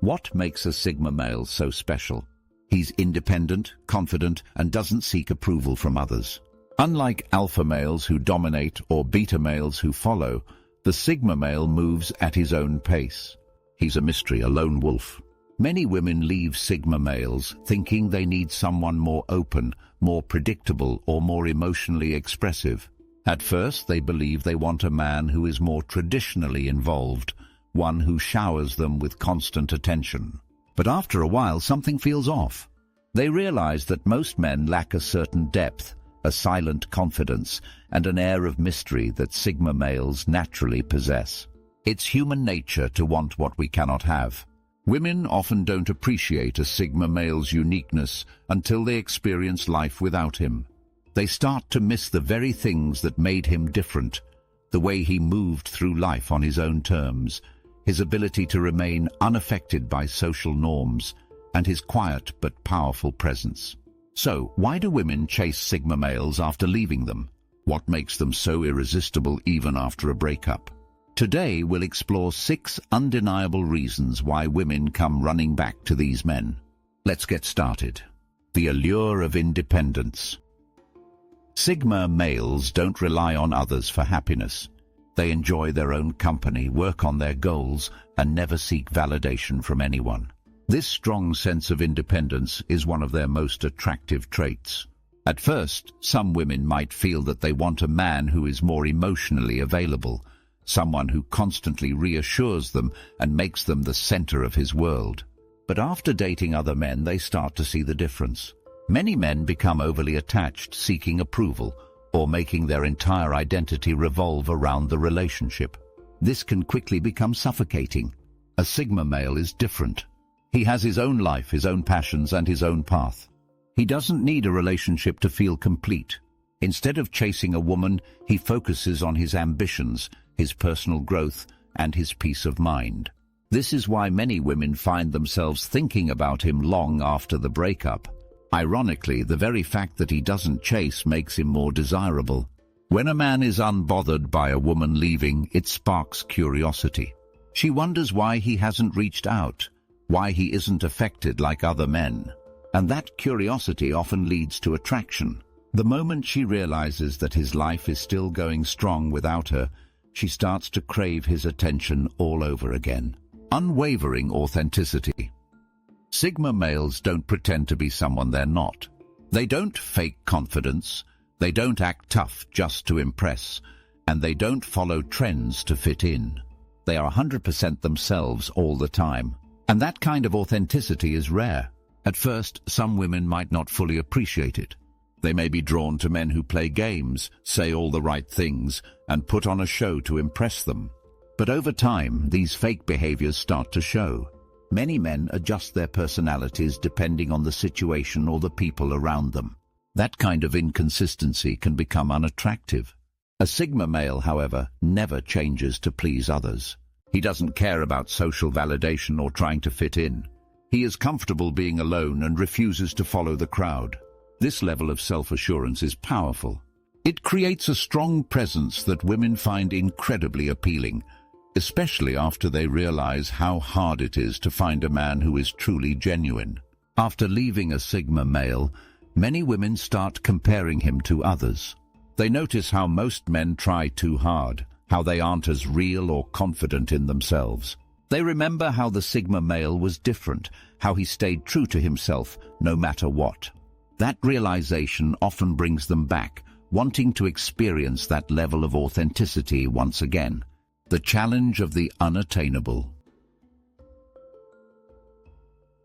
What makes a Sigma male so special? He's independent, confident, and doesn't seek approval from others. Unlike alpha males who dominate or beta males who follow, the Sigma male moves at his own pace. He's a mystery, a lone wolf. Many women leave Sigma males thinking they need someone more open, more predictable, or more emotionally expressive. At first, they believe they want a man who is more traditionally involved, one who showers them with constant attention. But after a while, something feels off. They realize that most men lack a certain depth, a silent confidence, and an air of mystery that Sigma males naturally possess. It's human nature to want what we cannot have. Women often don't appreciate a Sigma male's uniqueness until they experience life without him. They start to miss the very things that made him different, the way he moved through life on his own terms, his ability to remain unaffected by social norms, and his quiet but powerful presence. So, why do women chase Sigma males after leaving them? What makes them so irresistible even after a breakup? Today, we'll explore 6 undeniable reasons why women come running back to these men. Let's get started. The allure of independence. Sigma males don't rely on others for happiness. They enjoy their own company, work on their goals, and never seek validation from anyone. This strong sense of independence is one of their most attractive traits. At first, some women might feel that they want a man who is more emotionally available, someone who constantly reassures them and makes them the center of his world. But after dating other men, they start to see the difference. Many men become overly attached, seeking approval, or making their entire identity revolve around the relationship. This can quickly become suffocating. A Sigma male is different. He has his own life, his own passions, and his own path. He doesn't need a relationship to feel complete. Instead of chasing a woman, he focuses on his ambitions, his personal growth, and his peace of mind. This is why many women find themselves thinking about him long after the breakup. Ironically, the very fact that he doesn't chase makes him more desirable. When a man is unbothered by a woman leaving, it sparks curiosity. She wonders why he hasn't reached out, why he isn't affected like other men. And that curiosity often leads to attraction. The moment she realizes that his life is still going strong without her, she starts to crave his attention all over again. Unwavering authenticity. Sigma males don't pretend to be someone they're not. They don't fake confidence, they don't act tough just to impress, and they don't follow trends to fit in. They are 100% themselves all the time. And that kind of authenticity is rare. At first, some women might not fully appreciate it. They may be drawn to men who play games, say all the right things, and put on a show to impress them. But over time, these fake behaviors start to show. Many men adjust their personalities depending on the situation or the people around them. That kind of inconsistency can become unattractive. A Sigma male, however, never changes to please others. He doesn't care about social validation or trying to fit in. He is comfortable being alone and refuses to follow the crowd. This level of self-assurance is powerful. It creates a strong presence that women find incredibly appealing, especially after they realize how hard it is to find a man who is truly genuine. After leaving a Sigma male, many women start comparing him to others. They notice how most men try too hard, how they aren't as real or confident in themselves. They remember how the Sigma male was different, how he stayed true to himself no matter what. That realization often brings them back, wanting to experience that level of authenticity once again. The challenge of the unattainable.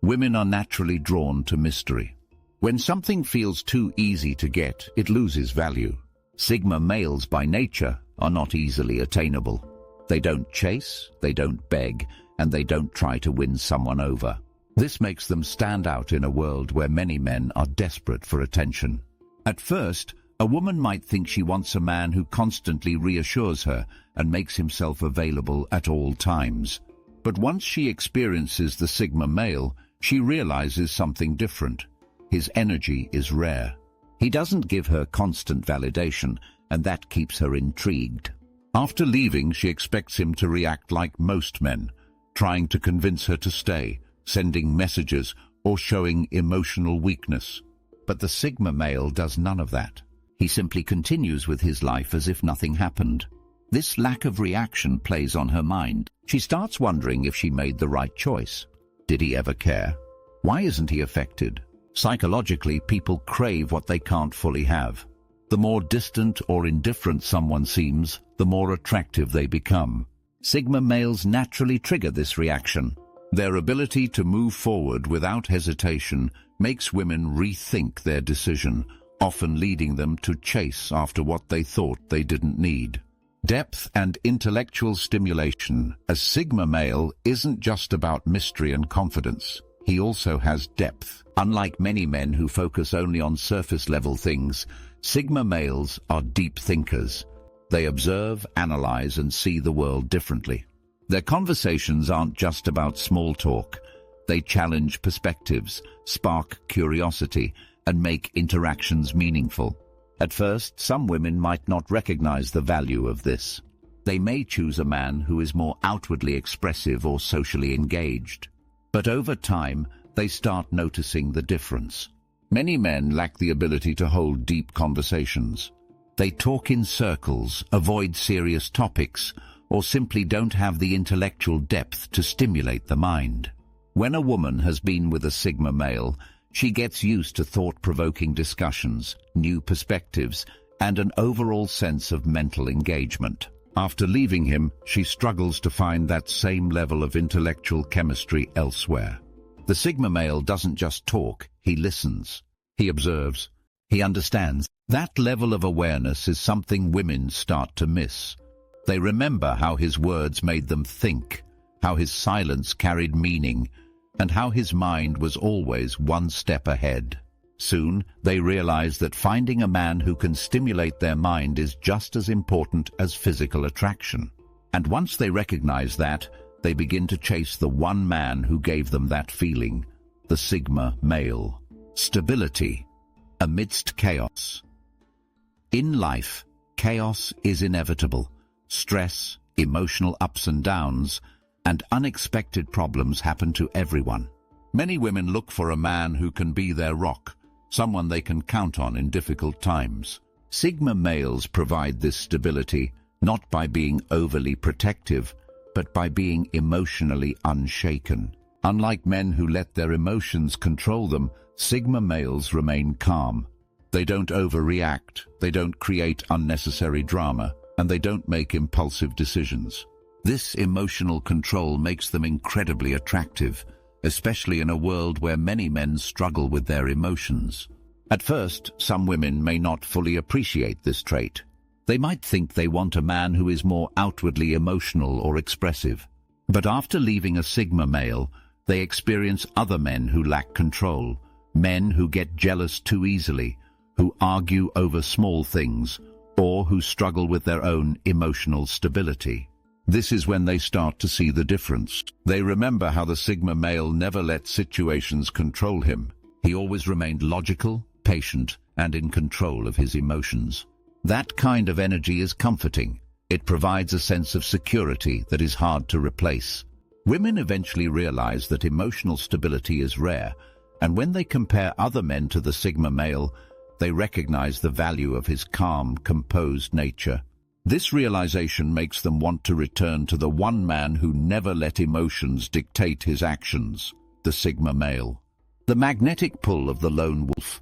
Women are naturally drawn to mystery. When something feels too easy to get, it loses value. Sigma males by nature are not easily attainable. They don't chase, they don't beg, and they don't try to win someone over. This makes them stand out in a world where many men are desperate for attention. At first, a woman might think she wants a man who constantly reassures her and makes himself available at all times. But once she experiences the Sigma male, she realizes something different. His energy is rare. He doesn't give her constant validation, and that keeps her intrigued. After leaving, she expects him to react like most men, trying to convince her to stay, sending messages, or showing emotional weakness. But the Sigma male does none of that. He simply continues with his life as if nothing happened. This lack of reaction plays on her mind. She starts wondering if she made the right choice. Did he ever care? Why isn't he affected? Psychologically, people crave what they can't fully have. The more distant or indifferent someone seems, the more attractive they become. Sigma males naturally trigger this reaction. Their ability to move forward without hesitation makes women rethink their decision, often leading them to chase after what they thought they didn't need. Depth and intellectual stimulation. A Sigma male isn't just about mystery and confidence. He also has depth. Unlike many men who focus only on surface-level things, Sigma males are deep thinkers. They observe, analyze, and see the world differently. Their conversations aren't just about small talk. They challenge perspectives, spark curiosity, and make interactions meaningful. At first, some women might not recognize the value of this. They may choose a man who is more outwardly expressive or socially engaged. But over time, they start noticing the difference. Many men lack the ability to hold deep conversations. They talk in circles, avoid serious topics, or simply don't have the intellectual depth to stimulate the mind. When a woman has been with a Sigma male, she gets used to thought-provoking discussions, new perspectives, and an overall sense of mental engagement. After leaving him, she struggles to find that same level of intellectual chemistry elsewhere. The Sigma male doesn't just talk, he listens. He observes. He understands. That level of awareness is something women start to miss. They remember how his words made them think, how his silence carried meaning, and how his mind was always one step ahead. Soon, they realize that finding a man who can stimulate their mind is just as important as physical attraction. And once they recognize that, they begin to chase the one man who gave them that feeling, the Sigma male. Stability amidst chaos. In life, chaos is inevitable. Stress, emotional ups and downs, and unexpected problems happen to everyone. Many women look for a man who can be their rock, someone they can count on in difficult times. Sigma males provide this stability, not by being overly protective, but by being emotionally unshaken. Unlike men who let their emotions control them, Sigma males remain calm. They don't overreact, they don't create unnecessary drama, and they don't make impulsive decisions. This emotional control makes them incredibly attractive, especially in a world where many men struggle with their emotions. At first, some women may not fully appreciate this trait. They might think they want a man who is more outwardly emotional or expressive. But after leaving a Sigma male, they experience other men who lack control, men who get jealous too easily, who argue over small things, or who struggle with their own emotional stability. This is when they start to see the difference. They remember how the Sigma male never let situations control him. He always remained logical, patient, and in control of his emotions. That kind of energy is comforting. It provides a sense of security that is hard to replace. Women eventually realize that emotional stability is rare, and when they compare other men to the Sigma male, they recognize the value of his calm, composed nature. This realization makes them want to return to the one man who never let emotions dictate his actions, the Sigma male. The magnetic pull of the lone wolf.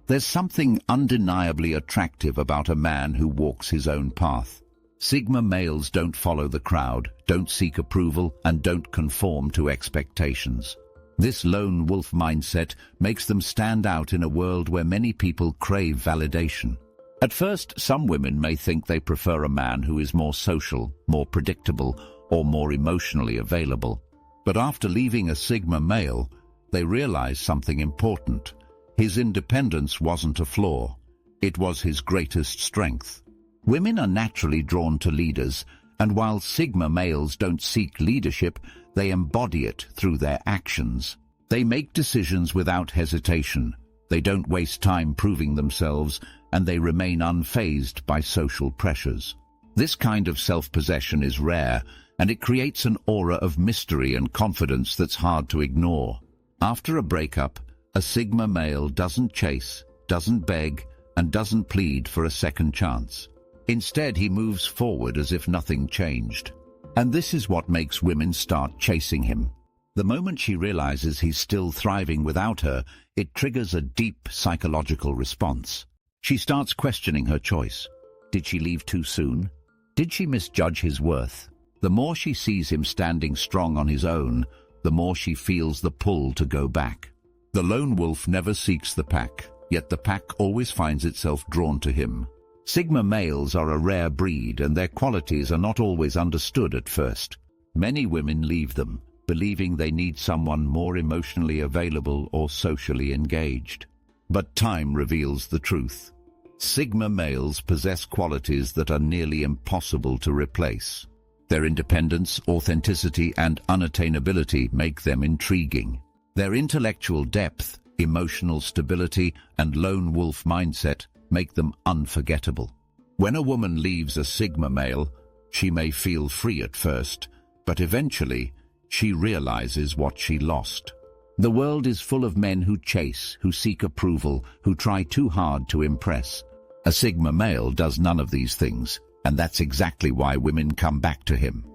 There's something undeniably attractive about a man who walks his own path. Sigma males don't follow the crowd, don't seek approval, and don't conform to expectations. This lone wolf mindset makes them stand out in a world where many people crave validation. At first, some women may think they prefer a man who is more social, more predictable, or more emotionally available. But after leaving a Sigma male, they realize something important. His independence wasn't a flaw. It was his greatest strength. Women are naturally drawn to leaders, and while Sigma males don't seek leadership, they embody it through their actions. They make decisions without hesitation. They don't waste time proving themselves, and they remain unfazed by social pressures. This kind of self-possession is rare, and it creates an aura of mystery and confidence that's hard to ignore. After a breakup, a Sigma male doesn't chase, doesn't beg, and doesn't plead for a second chance. Instead, he moves forward as if nothing changed. And this is what makes women start chasing him. The moment she realizes he's still thriving without her, it triggers a deep psychological response. She starts questioning her choice. Did she leave too soon? Did she misjudge his worth? The more she sees him standing strong on his own, the more she feels the pull to go back. The lone wolf never seeks the pack, yet the pack always finds itself drawn to him. Sigma males are a rare breed, and their qualities are not always understood at first. Many women leave them, believing they need someone more emotionally available or socially engaged. But time reveals the truth. Sigma males possess qualities that are nearly impossible to replace. Their independence, authenticity, and unattainability make them intriguing. Their intellectual depth, emotional stability, and lone wolf mindset make them unforgettable. When a woman leaves a Sigma male, she may feel free at first, but eventually she realizes what she lost. The world is full of men who chase, who seek approval, who try too hard to impress. A Sigma male does none of these things, and that's exactly why women come back to him.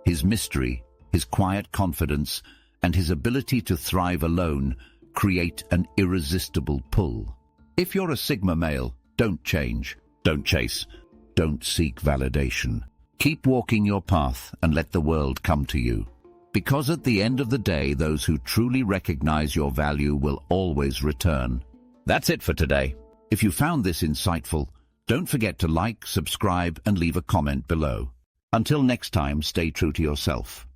His mystery, his quiet confidence, and his ability to thrive alone create an irresistible pull. If you're a Sigma male, don't change, don't chase, don't seek validation. Keep walking your path and let the world come to you. Because at the end of the day, those who truly recognize your value will always return. That's it for today. If you found this insightful, don't forget to like, subscribe, and leave a comment below. Until next time, stay true to yourself.